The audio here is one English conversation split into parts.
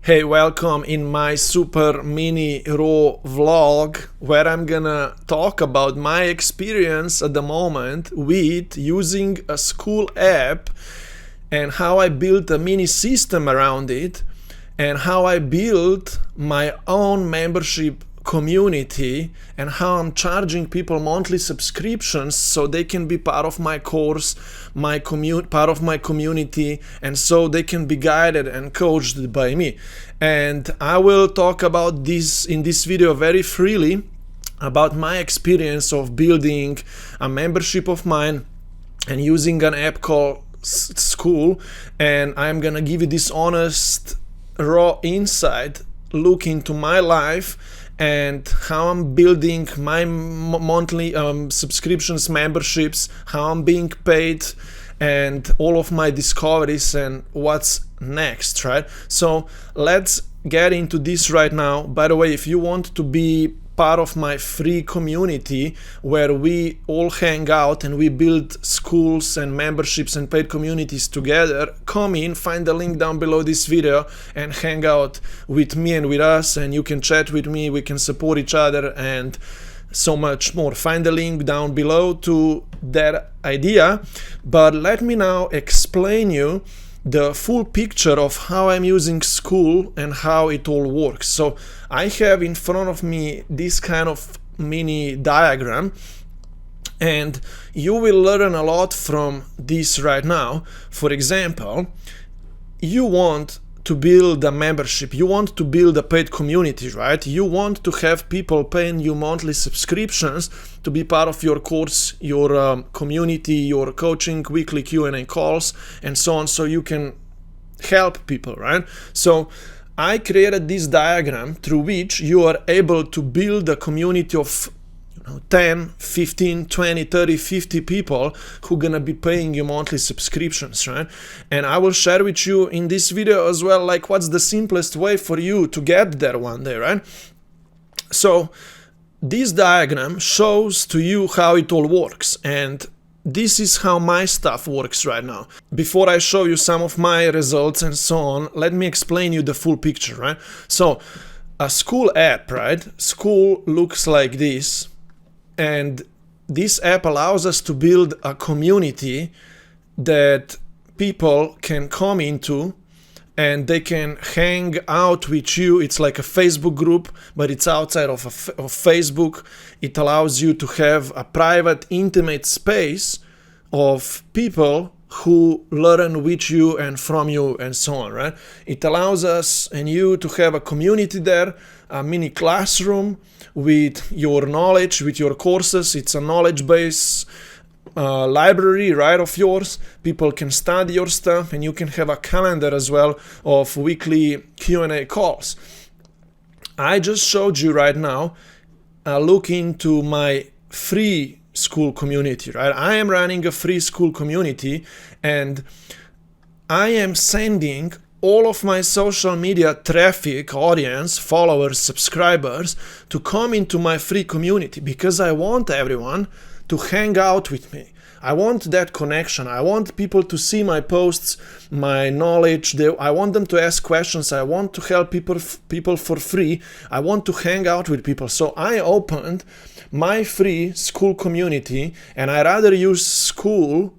Hey, welcome in my super mini raw vlog where I'm gonna talk about my experience at the moment with using a Skool app and how I built a mini system around it and how I built my own membership community and how I'm charging people monthly subscriptions so they can be part of my course, part of my community, and so they can be guided and coached by me. And I will talk about this in this video very freely about my experience of building a membership of mine and using an app called Skool, and I'm gonna give you this honest raw insight look into my life and how I'm building my monthly subscriptions, memberships, how I'm being paid, and all of my discoveries and what's next, right? So let's get into this right now. By the way, if you want to be part of my free community where we all hang out and we build schools and memberships and paid communities together, come in, find the link down below this video and hang out with me and with us, and you can chat with me, we can support each other and so much more. Find the link down below to that idea, but let me now explain you the full picture of how I'm using Skool and how it all works. So I have in front of me this kind of mini diagram, and you will learn a lot from this right now. For example, you want to build a membership, you want to build a paid community, right? You want to have people paying you monthly subscriptions to be part of your course, your community, your coaching, weekly Q&A calls, and so on, so you can help people, right? So I created this diagram through which you are able to build a community of 10, 15, 20, 30, 50 people who are gonna be paying you monthly subscriptions, right? And I will share with you in this video as well, like what's the simplest way for you to get there one day, right? So this diagram shows to you how it all works, and this is how my stuff works right now. Before I show you some of my results and so on, let me explain you the full picture, right? So a Skool app, right? Skool looks like this. And this app allows us to build a community that people can come into and they can hang out with you. It's like a Facebook group, but it's outside of Facebook. It allows you to have a private, intimate space of people who learn with you and from you and so on, right? It allows us and you to have a community there, a mini classroom with your knowledge, with your courses. It's a knowledge base library, right, of yours. People can study your stuff, and you can have a calendar as well of weekly Q&A calls. I just showed you right now a look into my free Skool community, right? I am running a free Skool community, and I am sending all of my social media traffic, audience, followers, subscribers to come into my free community because I want everyone to hang out with me. I want that connection. I want people to see my posts, my knowledge. I want them to ask questions. I want to help people for free. I want to hang out with people. So I opened my free Skool community, and I rather use Skool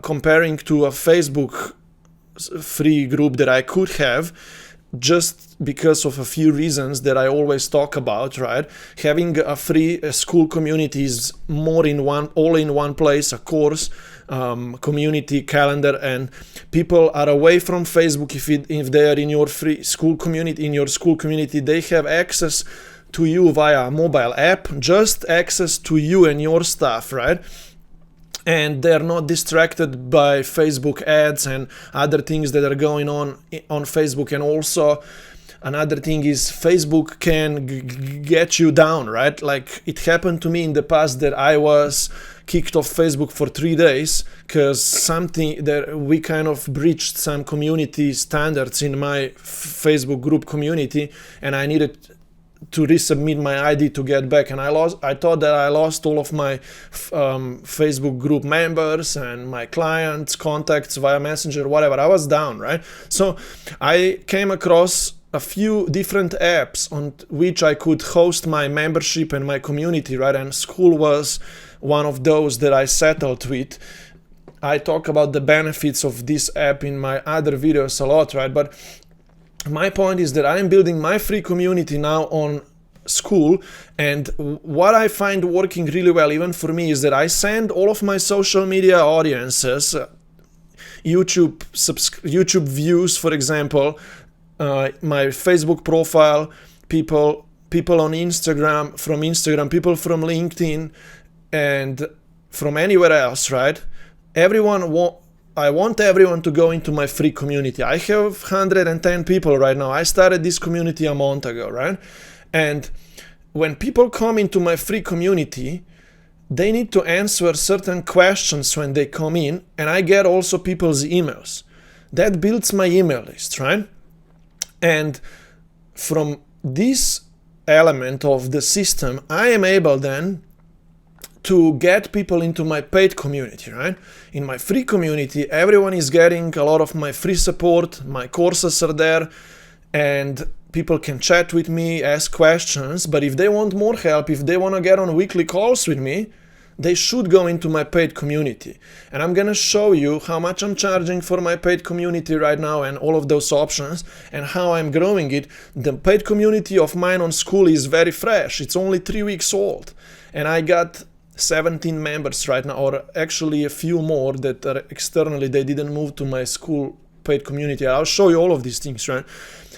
comparing to a Facebook free group that I could have, just because of a few reasons that I always talk about, right? Having a free Skool community is more in one, all in one place, a course, community, calendar, and people are away from Facebook. If they are in your free Skool community, in your Skool community, they have access to you via a mobile app, just access to you and your stuff, right? And they're not distracted by Facebook ads and other things that are going on Facebook. And also another thing is Facebook can get you down, right? Like it happened to me in the past that I was kicked off Facebook for 3 days because something that we kind of breached some community standards in my Facebook group community, and I needed to resubmit my ID to get back, and I thought that I lost all of my Facebook group members and my clients, contacts via Messenger, whatever. I was down, right? So I came across a few different apps on which I could host my membership and my community, right? And Skool was one of those that I settled with. I talk about the benefits of this app in my other videos a lot, right? But my point is that I'm building my free community now on Skool, and what I find working really well even for me is that I send all of my social media audiences, YouTube views, for example, my Facebook profile, people on Instagram, from Instagram, people from LinkedIn, and from anywhere else, right? I want everyone to go into my free community. I have 110 people right now. I started this community a month ago, right? And when people come into my free community, they need to answer certain questions when they come in, and I get also people's emails. That builds my email list, right? And from this element of the system, I am able then to get people into my paid community, right? In my free community, everyone is getting a lot of my free support, my courses are there, and people can chat with me, ask questions, but if they want more help, if they want to get on weekly calls with me, they should go into my paid community. And I'm gonna show you how much I'm charging for my paid community right now and all of those options and how I'm growing it. The paid community of mine on Skool is very fresh. It's only 3 weeks old. And I got 17 members right now, or actually a few more that are externally, they didn't move to my Skool paid community. I'll show you all of these things, right?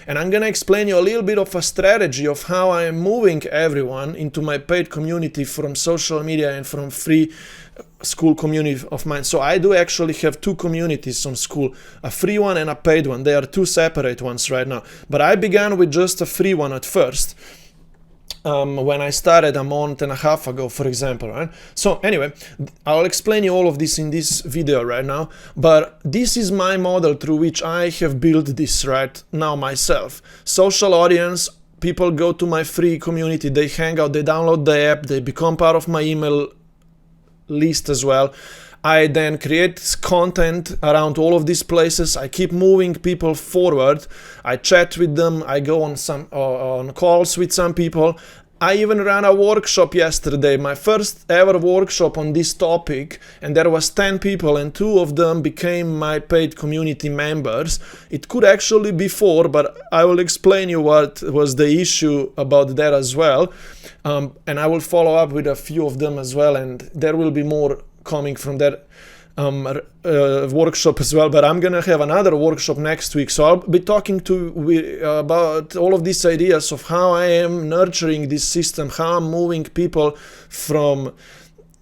And I'm gonna explain you a little bit of a strategy of how I am moving everyone into my paid community from social media and from free Skool community of mine. So I do actually have two communities on Skool, a free one and a paid one. They are two separate ones right now. But I began with just a free one at first. When I started a month and a half ago, for example, right? So anyway, I'll explain you all of this in this video right now, but this is my model through which I have built this right now myself. Social audience, people go to my free community, they hang out, they download the app, they become part of my email list as well. I then create content around all of these places. I keep moving people forward. I chat with them. I go on some on calls with some people. I even ran a workshop yesterday, my first ever workshop on this topic, and there was 10 people and 2 of them became my paid community members. It could actually be 4, but I will explain you what was the issue about that as well. And I will follow up with a few of them as well, and there will be more coming from that workshop as well, but I'm gonna have another workshop next week, so I'll be talking about all of these ideas of how I am nurturing this system, how I'm moving people from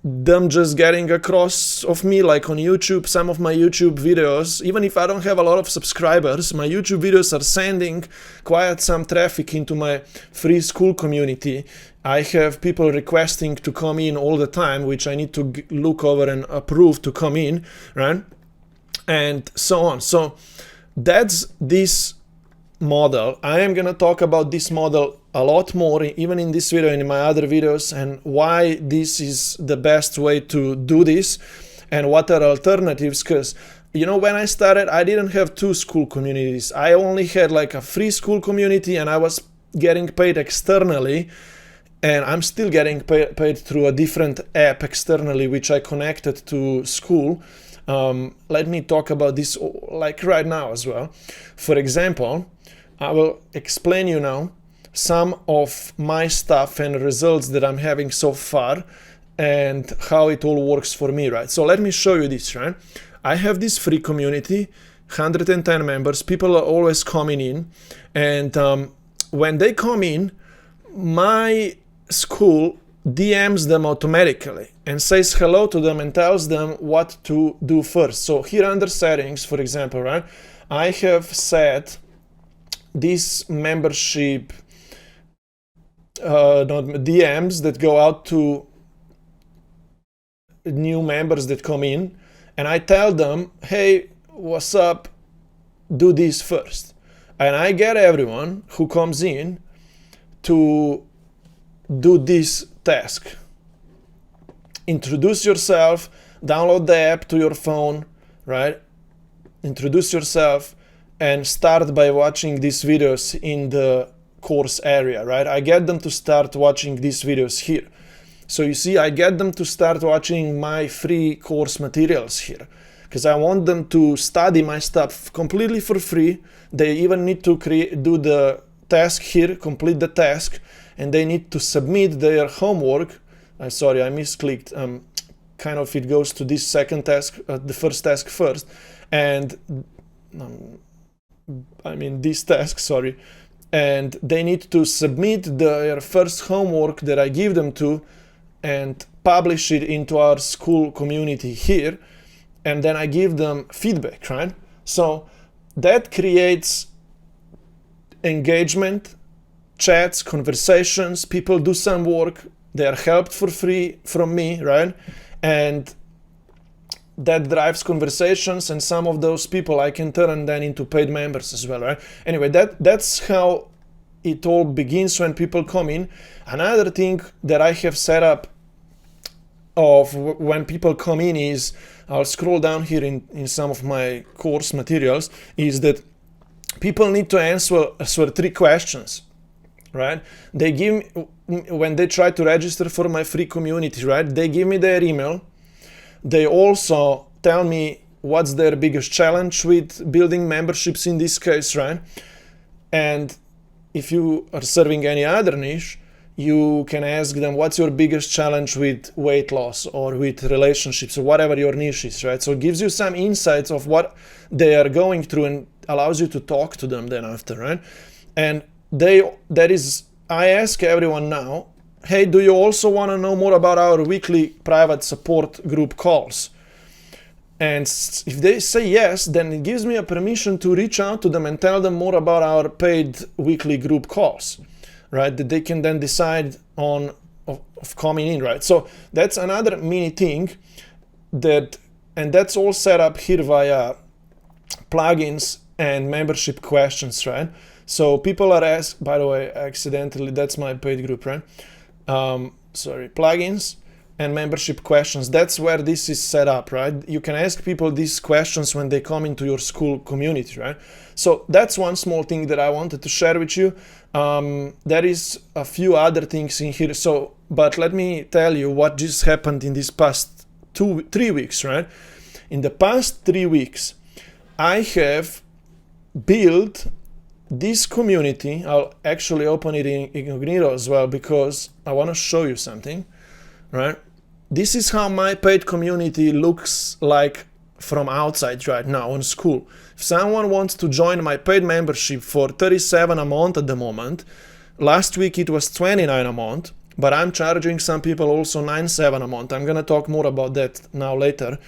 them just getting across of me, like on YouTube. Some of my YouTube videos, even if I don't have a lot of subscribers, my YouTube videos are sending quite some traffic into my free Skool community. I have people requesting to come in all the time, which I need to look over and approve to come in, right? And so on. So that's this model. I am gonna talk about this model a lot more, even in this video and in my other videos, and why this is the best way to do this and what are alternatives. Because you know, when I started, I didn't have 2 Skool communities. I only had like a free Skool community, and I was getting paid externally, and I'm still getting paid through a different app externally, which I connected to Skool. Let me talk about this like right now as well. For example, I will explain you now some of my stuff and results that I'm having so far and how it all works for me, right? So let me show you this, right? I have this free community, 110 members, people are always coming in, and when they come in, my Skool DMs them automatically and says hello to them and tells them what to do first. So here under settings, for example, right, I have set this membership DMs that go out to new members that come in, and I tell them, hey, what's up, do this first. And I get everyone who comes in to do this task. Introduce yourself, download the app to your phone, right? Introduce yourself, and start by watching these videos in the course area, right? I get them to start watching these videos here. So you see, I get them to start watching my free course materials here, because I want them to study my stuff completely for free. They even need to do the task here, complete the task, and they need to submit their homework. Sorry, I misclicked. Kind of it goes to this second task, the first task first, and I mean this task, sorry. And they need to submit their first homework that I give them to and publish it into our Skool community here, and then I give them feedback, right? So that creates engagement, chats, conversations, people do some work, they are helped for free from me, right? And that drives conversations, and some of those people I can turn then into paid members as well, right? Anyway, that's how it all begins when people come in. Another thing that I have set up of when people come in is, I'll scroll down here in some of my course materials, is that people need to answer 3 questions, right? They give when they try to register for my free community, right? They give me their email. They also tell me what's their biggest challenge with building memberships in this case, right? And if you are serving any other niche, you can ask them what's your biggest challenge with weight loss or with relationships or whatever your niche is, right? So it gives you some insights of what they are going through and allows you to talk to them then after, right? And I ask everyone now, hey, do you also want to know more about our weekly private support group calls? And if they say yes, then it gives me a permission to reach out to them and tell them more about our paid weekly group calls, right? That they can then decide on of coming in, right? So that's another mini thing and that's all set up here via plugins and membership questions, right? So people are asked, by the way, accidentally, that's my paid group, right? Plugins and membership questions. That's where this is set up, right? You can ask people these questions when they come into your Skool community, right? So that's one small thing that I wanted to share with you. There is a few other things in here. But let me tell you what just happened in these past 3 weeks, right? In the past 3 weeks, I have built this community. I'll actually open it in incognito as well because I want to show you something, right? This is how my paid community looks like from outside right now on Skool. If someone wants to join my paid membership for $37 a month at the moment, last week it was $29 a month, but I'm charging some people also $97 a month. I'm gonna talk more about that now later.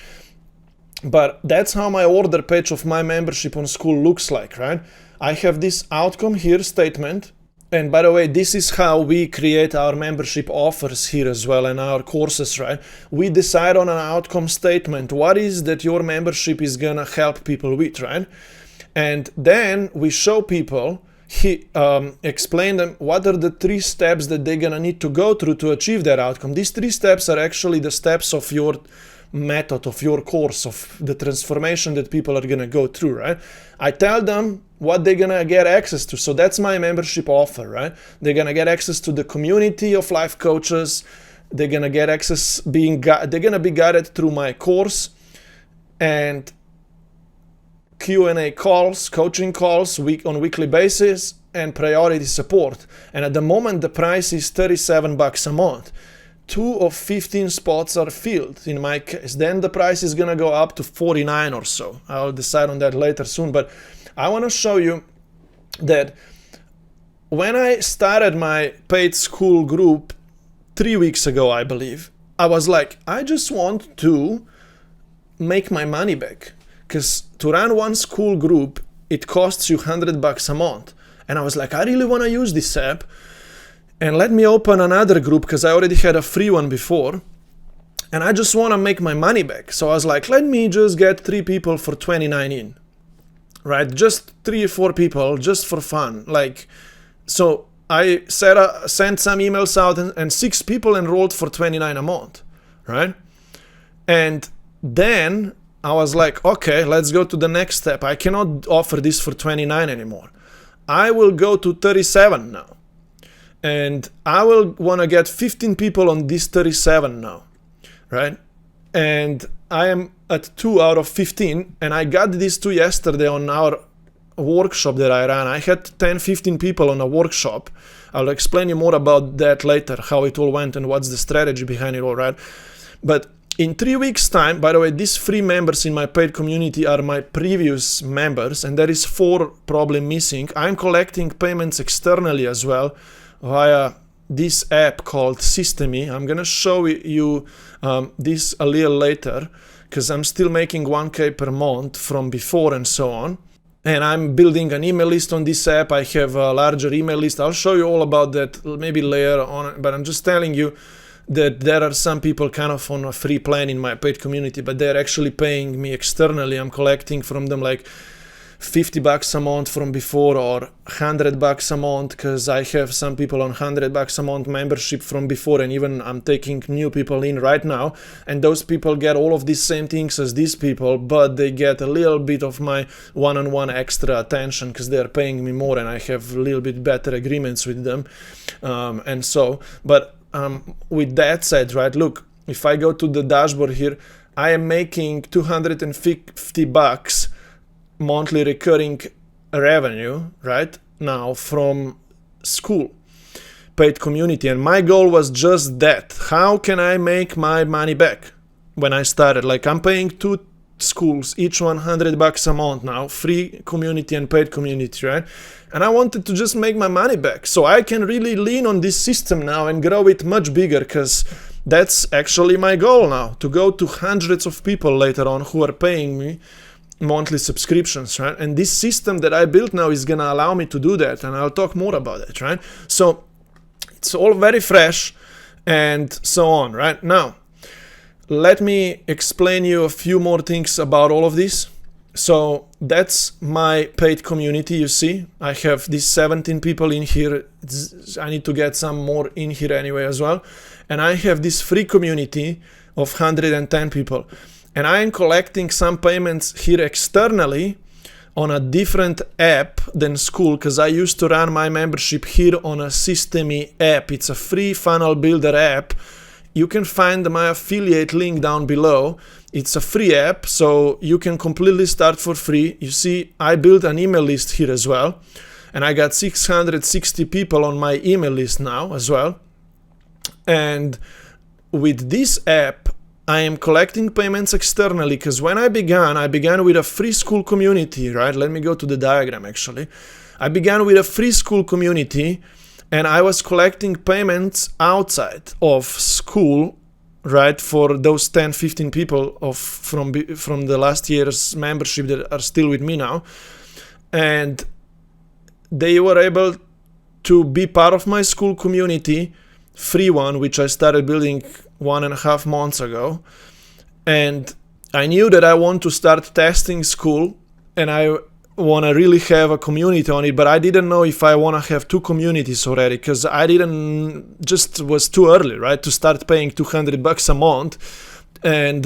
But that's how my order page of my membership on Skool looks like, right? I have this outcome here statement. And by the way, this is how we create our membership offers here as well and our courses, right? We decide on an outcome statement. What is that your membership is gonna help people with, right? And then we show people, explain them what are the 3 steps that they're gonna need to go through to achieve that outcome. These 3 steps are actually the steps of your method, of your course, of the transformation that people are gonna go through, right? I tell them what they're gonna get access to. So that's my membership offer, right? They're gonna get access to the community of life coaches. They're gonna get access, they're gonna be guided through my course and Q&A calls, coaching calls on weekly basis, and priority support. And at the moment, the price is $37 a month. 2 of 15 spots are filled in my case. Then the price is gonna go up to $49 or so. I'll decide on that later soon, but I want to show you that when I started my paid Skool group 3 weeks ago, I believe, I was like, I just want to make my money back, because to run one Skool group, it costs you $100 a month. And I was like, I really want to use this app, and let me open another group because I already had a free one before, and I just want to make my money back. So I was like, let me just get 3 people for $29 in. Right, just 3 or 4 people, just for fun. So I sent some emails out, and 6 people enrolled for $29 a month, right? And then I was like, okay, let's go to the next step. I cannot offer this for 29 anymore. I will go to 37 now. And I will want to get 15 people on this 37 now, right? And I am at 2 out of 15, and I got these 2 yesterday on our workshop that I ran. I had 10-15 people on a workshop. I'll explain you more about that later, how it all went and what's the strategy behind it all, right? But in 3 weeks time, by the way, these 3 members in my paid community are my previous members, and there is 4 probably missing. I'm collecting payments externally as well via this app called Systemy. I'm gonna show you this a little later, because I'm still making 1K per month from before and so on. And I'm building an email list on this app. I have a larger email list. I'll show you all about that maybe later on, but I'm just telling you that there are some people kind of on a free plan in my paid community, but they're actually paying me externally. I'm collecting from them like $50 a month from before, or $100 a month, because I have some people on $100 a month membership from before, and even I'm taking new people in right now, and those people get all of these same things as these people, but they get a little bit of my one-on-one extra attention because they're paying me more, and I have a little bit better agreements with them, and so, but with that said, right, look, if I go to the dashboard here, I am making $250 monthly recurring revenue right now from Skool paid community, and my goal was just that. How can I make my money back? When I started, like, I'm paying 2 schools, each $100 a month now, free community and paid community, right? And I wanted to just make my money back so I can really lean on this system now and grow it much bigger, because that's actually my goal now, to go to hundreds of people later on who are paying me monthly subscriptions, right? And this system that I built now is gonna allow me to do that, and I'll talk more about it, right? So it's all very fresh and so on, right? Now, let me explain you a few more things about all of this. So that's my paid community. You see, I have these 17 people in here. I need to get some more in here anyway as well. And I have this free community of 110 people. And I am collecting some payments here externally on a different app than Skool, because I used to run my membership here on a Systemy app. It's a free funnel builder app. You can find my affiliate link down below. It's a free app, so you can completely start for free. You see, I built an email list here as well, and I got 660 people on my email list now as well. And with this app, I am collecting payments externally, because when I began with a free Skool community, right? Let me go to the diagram actually. I began with a free Skool community, and I was collecting payments outside of Skool, right, for those 10-15 people from the last year's membership that are still with me now. And they were able to be part of my Skool community, free one, which I started building 1.5 months ago. And I knew that I want to start testing Skool, and I want to really have a community on it, but I didn't know if I want to have 2 communities already, because I didn't, just was too early, right, to start paying $200 a month and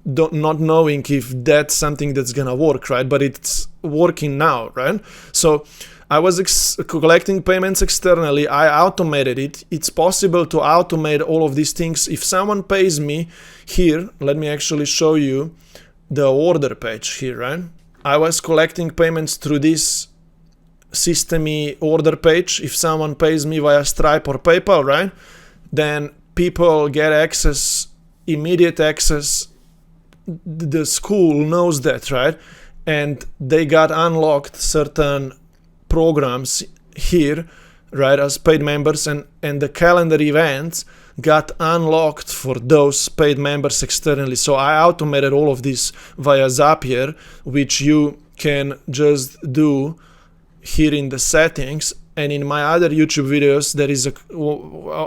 not knowing if that's something that's gonna work, right? But it's working now, right? So I was collecting payments externally. I automated it. It's possible to automate all of these things. If someone pays me here, let me actually show you the order page here, right? I was collecting payments through this Systemy order page. If someone pays me via Stripe or PayPal, right, then people get access, immediate access. The Skool knows that, right? And they got unlocked certain programs here, right, as paid members, and the calendar events got unlocked for those paid members externally. So I automated all of this via Zapier, which you can just do here in the settings. And in my other YouTube videos, there is a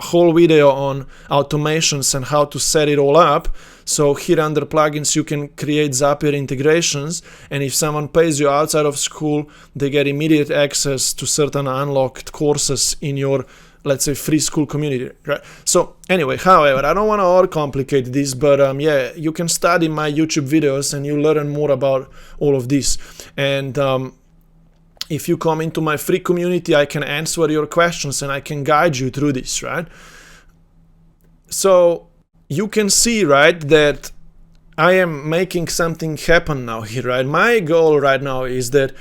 whole video on automations and how to set it all up. So here under plugins, you can create Zapier integrations. And if someone pays you outside of Skool, they get immediate access to certain unlocked courses in your let's say, free Skool community, right? So anyway, however, I don't want to overcomplicate this, but yeah, you can study my YouTube videos and you learn more about all of this. And if you come into my free community, I can answer your questions and I can guide you through this, right? So you can see, right, that I am making something happen now here, right? My goal right now is that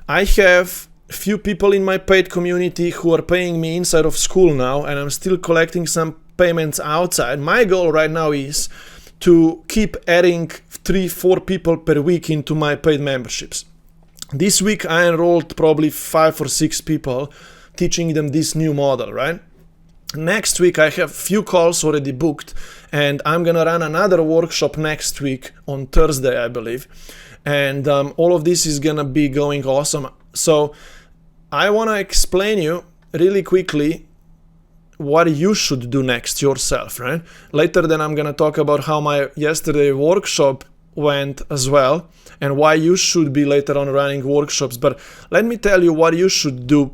I have few people in my paid community who are paying me inside of Skool now, and I'm still collecting some payments outside. My goal right now is to keep adding 3-4 people per week into my paid memberships. This week I enrolled probably 5 or 6 people, teaching them this new model, right? Next week I have few calls already booked, and I'm gonna run another workshop next week on Thursday, I believe. And all of this is gonna be going awesome. So I wanna explain you really quickly what you should do next yourself, right? Later then I'm gonna talk about how my yesterday workshop went as well, and why you should be later on running workshops. But let me tell you what you should do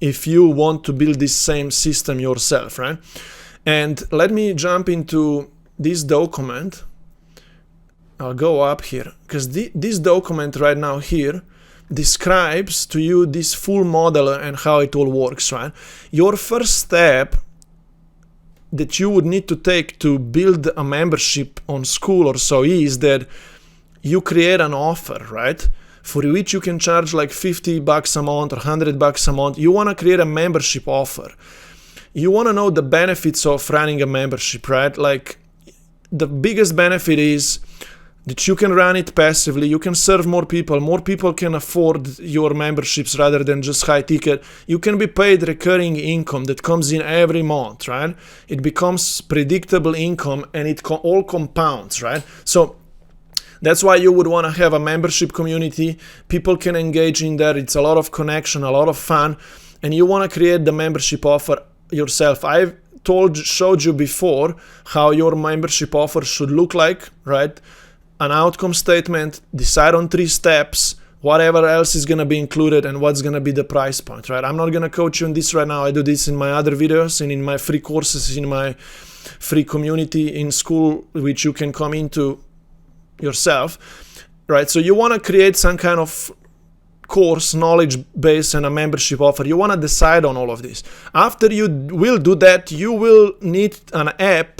if you want to build this same system yourself, right? And let me jump into this document. I'll go up here, because this document right now here describes to you this full model and how it all works, right? Your first step that you would need to take to build a membership on Skool or so is that you create an offer, right? For which you can charge like $50 a month or $100 a month. You want to create a membership offer. You want to know the benefits of running a membership, right? Like the biggest benefit is that you can run it passively, you can serve more people can afford your memberships rather than just high ticket. You can be paid recurring income that comes in every month, right? It becomes predictable income and it all compounds, right? So that's why you would want to have a membership community. People can engage in there. It's a lot of connection, a lot of fun, and you want to create the membership offer yourself. I've showed you before how your membership offer should look like, right? An outcome statement, decide on 3 steps, whatever else is going to be included, and what's going to be the price point, right? I'm not going to coach you on this right now. I do this in my other videos and in my free courses, in my free community in Skool, which you can come into yourself, right? So you want to create some kind of course, knowledge base, and a membership offer. You want to decide on all of this. After you will do that, you will need an app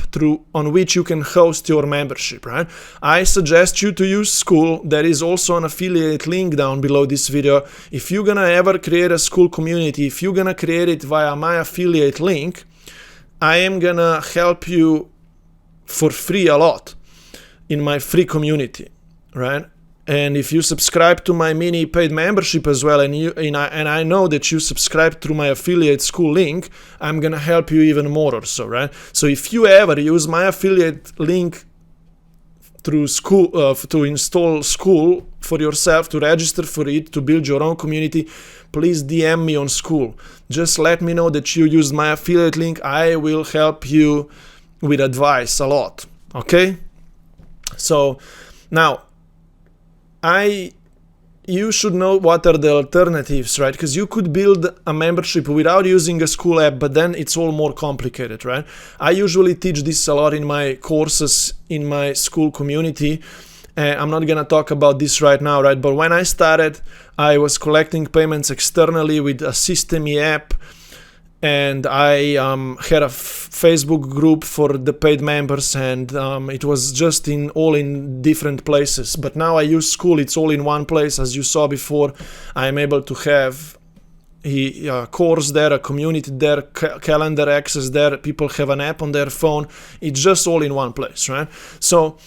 on which you can host your membership, right? I suggest you to use Skool. There is also an affiliate link down below this video. If you're gonna ever create a Skool community, if you're gonna create it via my affiliate link, I am gonna help you for free a lot in my free community, right? And if you subscribe to my mini paid membership as well, and I know that you subscribe through my affiliate Skool link, I'm gonna help you even more or so, right? So if you ever use my affiliate link through Skool to install Skool for yourself, to register for it, to build your own community, please DM me on Skool. Just let me know that you used my affiliate link. I will help you with advice a lot, okay? So now, you should know what are the alternatives, right? Because you could build a membership without using a Skool app, but then it's all more complicated, right? I usually teach this a lot in my courses in my Skool community. I'm not gonna talk about this right now, right? But when I started, I was collecting payments externally with a System-E app, and I had a Facebook group for the paid members, and it was just all in different places. But now I use Skool, it's all in one place. As you saw before, I'm able to have a course there, a community there, calendar access there, people have an app on their phone. It's just all in one place, right? So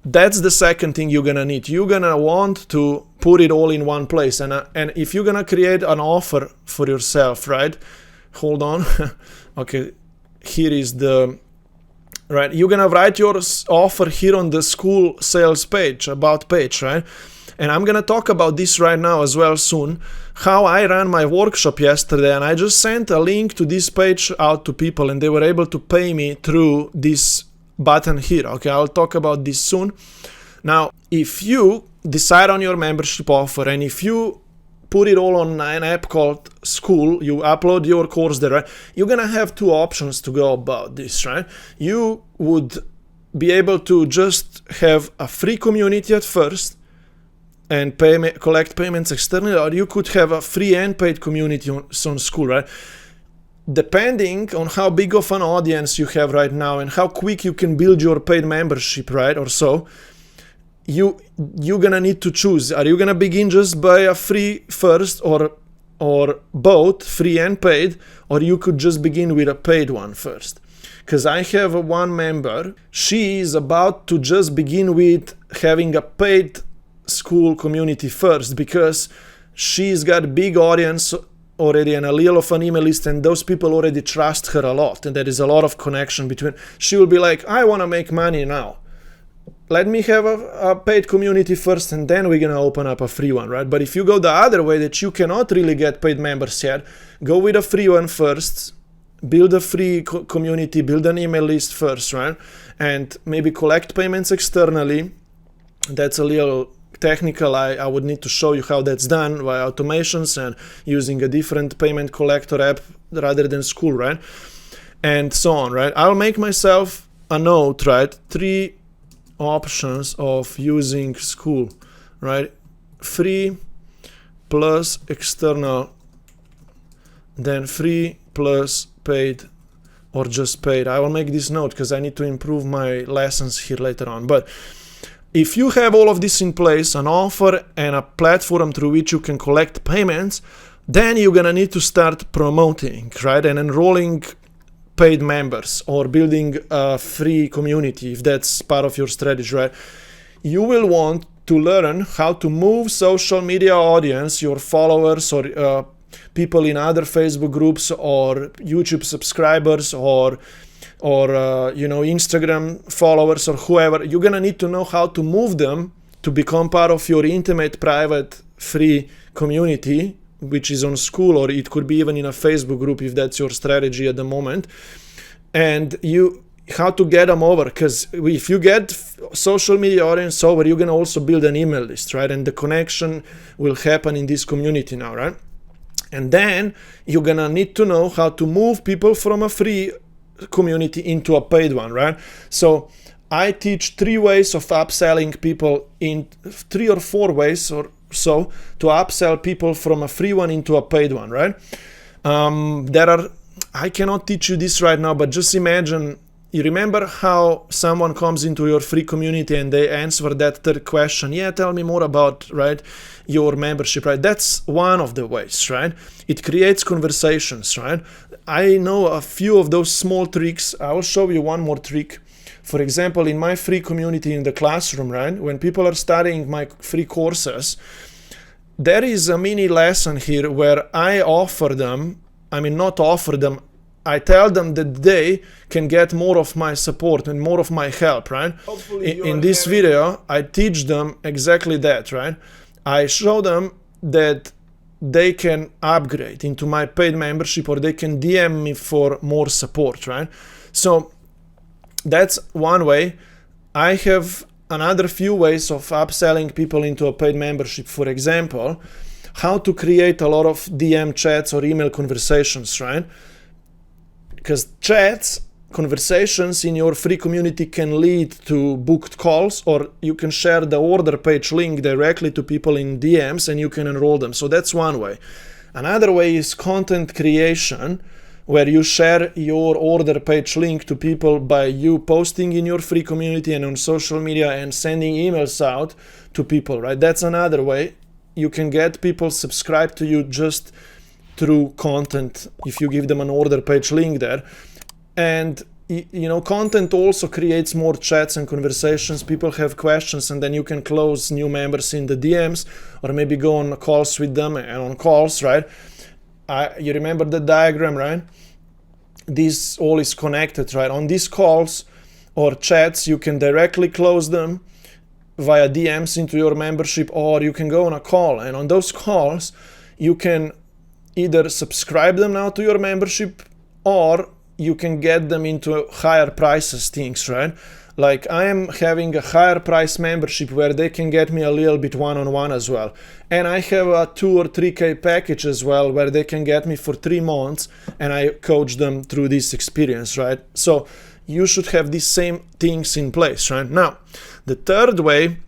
that's the second thing you're gonna need. You're gonna want to put it all in one place, and if you're gonna create an offer for yourself, right? Hold on. Okay, here is right, you're gonna write your offer here on the Skool sales page, about page, right? And I'm gonna talk about this right now as well soon, how I ran my workshop yesterday, and I just sent a link to this page out to people, and they were able to pay me through this button here. Okay, I'll talk about this soon. Now, if you decide on your membership offer, and if you put it all on an app called Skool. You upload your course there, right? You're gonna have two options to go about this, right? You would be able to just have a free community at first and collect payments externally, or you could have a free and paid community on Skool, right? Depending on how big of an audience you have right now and how quick you can build your paid membership, right, or so, you're gonna need to choose. Are you gonna begin just by a free first, or both free and paid, or you could just begin with a paid one first? Because I have one member, she is about to just begin with having a paid Skool community first, because she's got a big audience already and a little of an email list, and those people already trust her a lot, and there is a lot of connection between. She will be like, I want to make money now, let me have a paid community first, and then we're gonna open up a free one, right? But if you go the other way, that you cannot really get paid members yet, go with a free one first, build a free community, build an email list first, right? And maybe collect payments externally. That's a little technical. I would need to show you how that's done via automations and using a different payment collector app rather than Skool, right? And so on, right? I'll make myself a note, right? 3 options of using Skool, right? Free plus external, then free plus paid, or just paid. I will make this note because I need to improve my lessons here later on. But if you have all of this in place, an offer and a platform through which you can collect payments, then you're gonna need to start promoting, right? And enrolling paid members or building a free community, if that's part of your strategy, right? You will want to learn how to move social media audience, your followers or people in other Facebook groups or YouTube subscribers or Instagram followers or whoever. You're gonna need to know how to move them to become part of your intimate, private, free community, which is on Skool, or it could be even in a Facebook group if that's your strategy at the moment. And how to get them over, because if you get social media audience over, you're gonna also build an email list, right? And the connection will happen in this community now, right? And then you're gonna need to know how to move people from a free community into a paid one, right? So I teach 3 ways of upselling people, in 3 or 4 ways or so to upsell people from a free one into a paid one, right? I cannot teach you this right now, but just imagine, you remember how someone comes into your free community and they answer that 3rd question, yeah, tell me more about, right, your membership, right? That's one of the ways, right? It creates conversations, right? I know a few of those small tricks. I will show you one more trick. For example, in my free community in the classroom, right, when people are studying my free courses, there is a mini lesson here where I I tell them that they can get more of my support and more of my help, right? In this video, I teach them exactly that, right? I show them that they can upgrade into my paid membership, or they can DM me for more support, right? So that's one way. I have another few ways of upselling people into a paid membership. For example, how to create a lot of DM chats or email conversations, right? Because conversations in your free community can lead to booked calls, or you can share the order page link directly to people in DMs and you can enroll them. So that's one way. Another way is content creation, where you share your order page link to people by you posting in your free community and on social media and sending emails out to people, right? That's another way. You can get people subscribed to you just through content if you give them an order page link there. And content also creates more chats and conversations. People have questions, and then you can close new members in the DMs, or maybe go on calls with them. And on calls, right, you remember the diagram, right? This all is connected, right? On these calls or chats, you can directly close them via DMs into your membership, or you can go on a call, and on those calls you can either subscribe them now to your membership, or you can get them into higher prices things, right? Like I am having a higher price membership where they can get me a little bit one-on-one as well. And I have a 2 or 3K package as well where they can get me for 3 months and I coach them through this experience, right? So you should have these same things in place, right? Now, the third way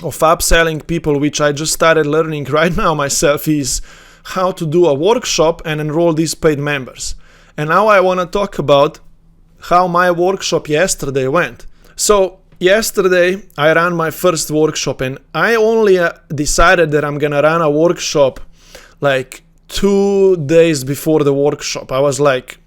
of upselling people, which I just started learning right now myself, is how to do a workshop and enroll these paid members. And now I want to talk about how my workshop yesterday went. So yesterday I ran my first workshop, and I only decided that I'm gonna run a workshop like 2 days before the workshop. I was like,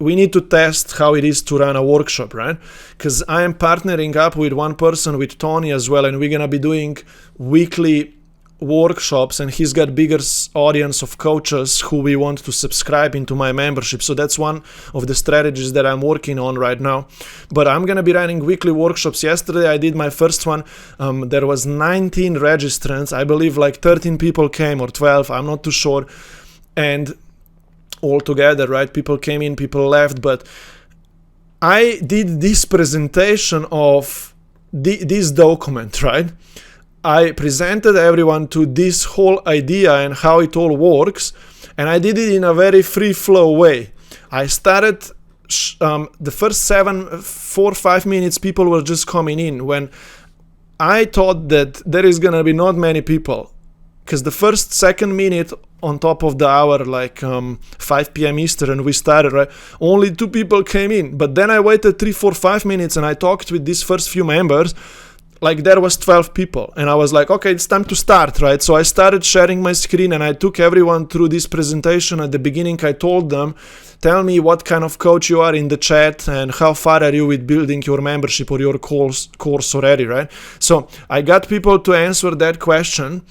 we need to test how it is to run a workshop, right? Because I am partnering up with one person, with Tony as well, and we're gonna be doing weekly workshops, and he's got bigger audience of coaches who we want to subscribe into my membership. So that's one of the strategies that I'm working on right now. But I'm gonna be running weekly workshops. Yesterday I did my first one. There was 19 registrants. I believe like 13 people came, or 12, I'm not too sure. And all together, right, people came in, people left. But I did this presentation of this document, right? I presented everyone to this whole idea and how it all works, and I did it in a very free flow way. I started the first 4 or 5 minutes, people were just coming in when I thought that there is gonna be not many people, because the first second minute on top of the hour, like 5 p.m. Eastern, and we started, right, only 2 people came in. But then I waited 3, 4, 5 minutes and I talked with these first few members. Like there was 12 people, and I was like, okay, it's time to start, right? So I started sharing my screen and I took everyone through this presentation. At the beginning I told them, tell me what kind of coach you are in the chat and how far are you with building your membership or your course already, right? So I got people to answer that question,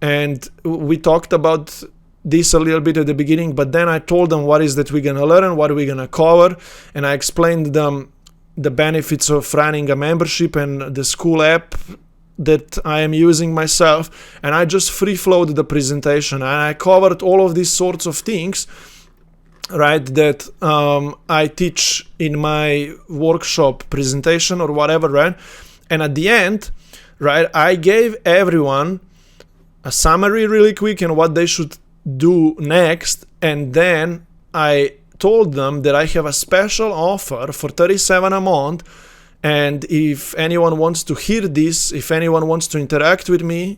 and we talked about this a little bit at the beginning, but then I told them what is that we're gonna learn, what are we gonna cover, and I explained them the benefits of running a membership and the Skool app that I am using myself, and I just free flowed the presentation and I covered all of these sorts of things, right, that I teach in my workshop presentation or whatever, right? And at the end, right, I gave everyone a summary really quick and what they should do next, and then I told them that I have a special offer for $37 a month, and if anyone wants to hear this, if anyone wants to interact with me,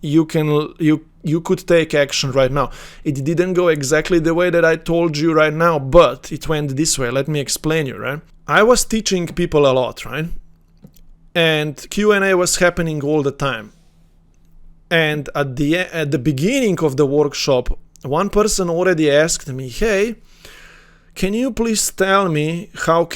you could take action right now. It didn't go exactly the way that I told you right now, but it went this way. Let me explain you, right? I was teaching people a lot, right? And Q&A was happening all the time. And at the beginning of the workshop, one person already asked me, hey, can you please tell me how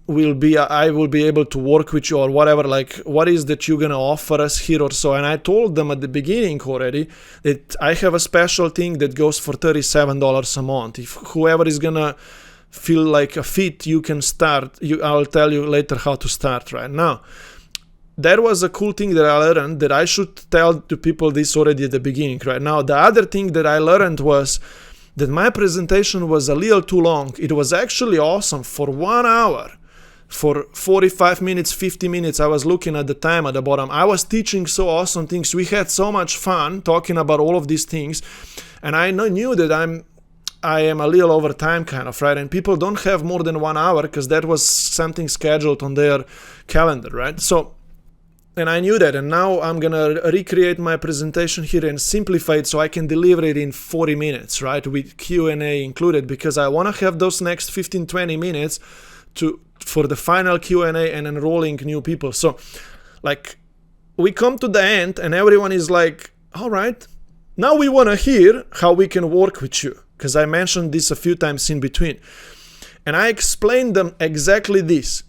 I will be able to work with you, or whatever, like what is that you're gonna offer us here or so. And I told them at the beginning already that I have a special thing that goes for $37 a month. If whoever is gonna feel like a fit, you can start. I'll tell you later how to start right now. That was a cool thing that I learned, that I should tell to people this already at the beginning right now. The other thing that I learned was that my presentation was a little too long. It was actually awesome for 1 hour, for 45 minutes, 50 minutes. I was looking at the time at the bottom. I was teaching so awesome things. We had so much fun talking about all of these things. And I knew that I am a little over time kind of, right? And people don't have more than 1 hour because that was something scheduled on their calendar, right? So, and I knew that, and now I'm gonna recreate my presentation here and simplify it so I can deliver it in 40 minutes, right, with Q&A included, because I want to have those next 15-20 minutes for the final Q&A and enrolling new people. So, like, we come to the end and everyone is like, all right, now we want to hear how we can work with you, because I mentioned this a few times in between, and I explained them exactly this,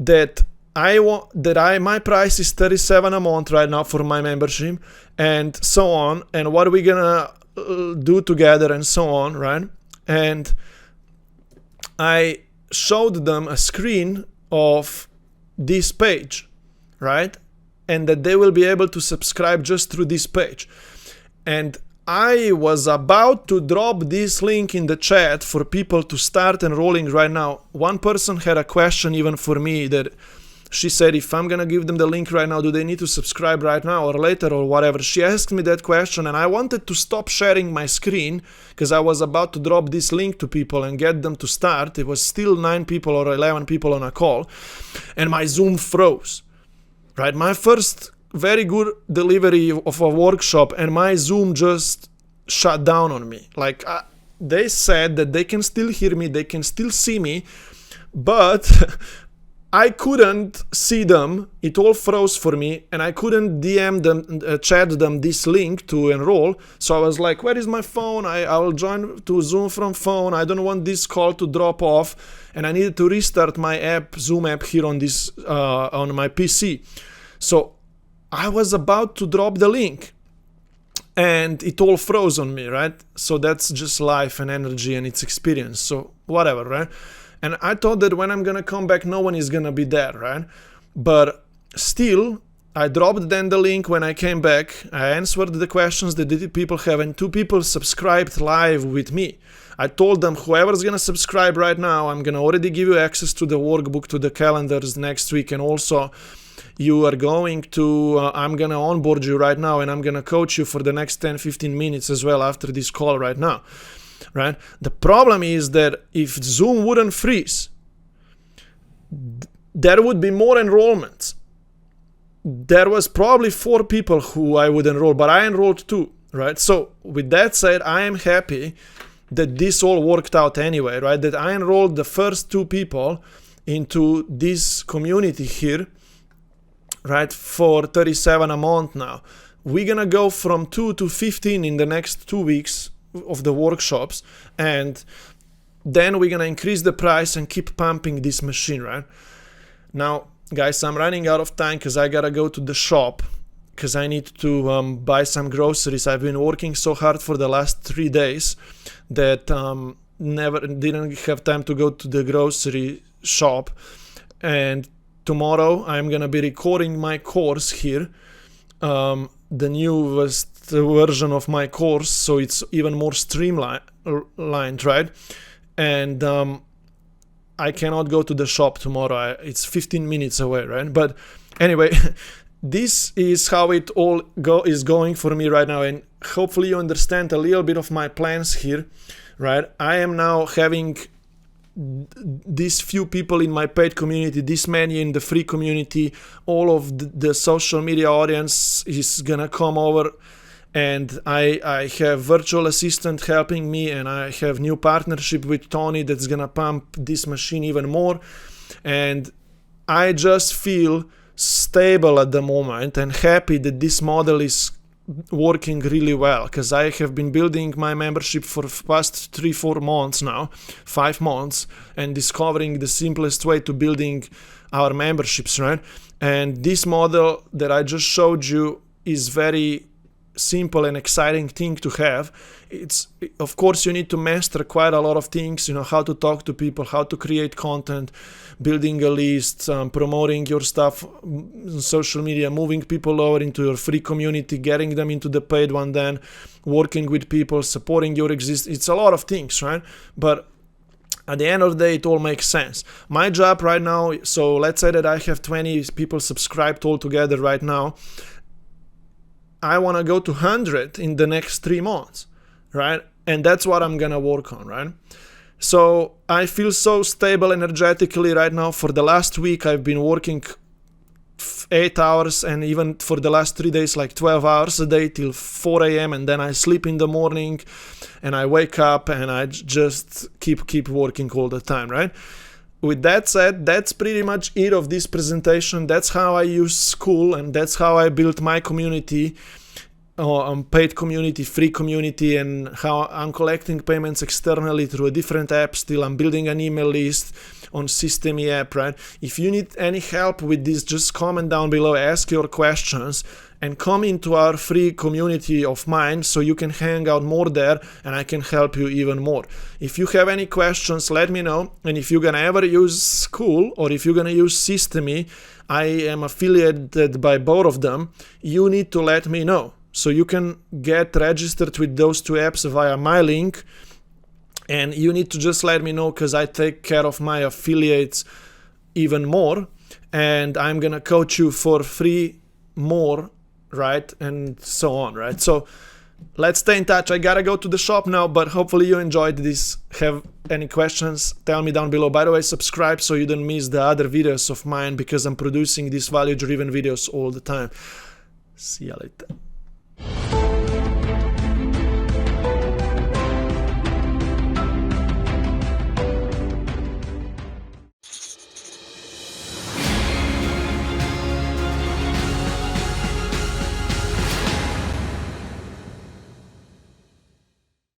that my price is $37 a month right now for my membership, and so on, and what we're gonna do together and so on, right? And I showed them a screen of this page, right? And that they will be able to subscribe just through this page. And I was about to drop this link in the chat for people to start enrolling right now. One person had a question even for me, that she said, if I'm gonna give them the link right now, do they need to subscribe right now or later or whatever? She asked me that question, and I wanted to stop sharing my screen because I was about to drop this link to people and get them to start. It was still 9 people or 11 people on a call, and my Zoom froze, right? My first very good delivery of a workshop, and my Zoom just shut down on me. Like, they said that they can still hear me, they can still see me, but I couldn't see them. It all froze for me, and I couldn't DM them, chat them this link to enroll. So I was like, where is my phone? I will join to Zoom from phone. I don't want this call to drop off, and I needed to restart my app, Zoom app, here on this on my PC. So I was about to drop the link, and it all froze on me, right? So that's just life and energy and its experience. So whatever, right? And I thought that when I'm gonna come back, no one is gonna be there, right? But still, I dropped then the link when I came back. I answered the questions that the people have, and 2 people subscribed live with me. I told them, whoever's gonna subscribe right now, I'm gonna already give you access to the workbook, to the calendars next week, and also you are going to, I'm gonna onboard you right now, and I'm gonna coach you for the next 10-15 minutes as well after this call right now, right? The problem is that if Zoom wouldn't freeze, there would be more enrollments. There was probably 4 people who I would enroll, but I enrolled 2, right? So with that said, I am happy that this all worked out anyway, right? That I enrolled the first 2 people into this community here, right, for $37 a month now. We're gonna go from 2 to 15 in the next 2 weeks of the workshops, and then we're gonna increase the price and keep pumping this machine, right? Now, guys, I'm running out of time because I gotta go to the shop because I need to buy some groceries. I've been working so hard for the last 3 days that didn't have time to go to the grocery shop, and tomorrow I'm gonna be recording my course here, the newest version of my course, so it's even more streamlined, right? And I cannot go to the shop tomorrow. It's 15 minutes away, right? But anyway, this is how it all is going for me right now, and hopefully you understand a little bit of my plans here, right? I am now having these few people in my paid community, this many in the free community, all of the social media audience is gonna come over, and I have virtual assistant helping me, and I have new partnership with Tony that's gonna pump this machine even more, and I just feel stable at the moment and happy that this model is working really well, because I have been building my membership for past 3-4 months now, 5 months, and discovering the simplest way to building our memberships, right? And this model that I just showed you is very simple and exciting thing to have. It's, of course, you need to master quite a lot of things, you know, how to talk to people, how to create content, building a list, promoting your stuff on social media, moving people over into your free community, getting them into the paid one, then working with people, supporting your it's a lot of things, right? But at the end of the day, it all makes sense. My job right now, so let's say that I have 20 people subscribed all together right now. I want to go to 100 in the next 3 months, right? And that's what I'm gonna work on, right? So I feel so stable energetically right now. For the last week, I've been working 8 hours, and even for the last 3 days, like 12 hours a day till 4 a.m. And then I sleep in the morning, and I wake up, and I just keep working all the time, right? With that said, that's pretty much it of this presentation. That's how I use Skool, and that's how I built my community, paid community, free community, and how I'm collecting payments externally through a different app still. I'm building an email list on System.me app, right? If you need any help with this, just comment down below, ask your questions, and come into our free community of mine so you can hang out more there, and I can help you even more. If you have any questions, let me know. And if you're gonna ever use Skool, or if you're gonna use System.me, I am affiliated by both of them, you need to let me know, So you can get registered with those two apps via my link, and you need to just let me know, because I take care of my affiliates even more, and I'm gonna coach you for free more, right? And so on, right? So let's stay in touch. I gotta go to the shop now, but hopefully you enjoyed this. Have any questions, tell me down below. By the way, subscribe so you don't miss the other videos of mine, because I'm producing these value-driven videos all the time. See ya later.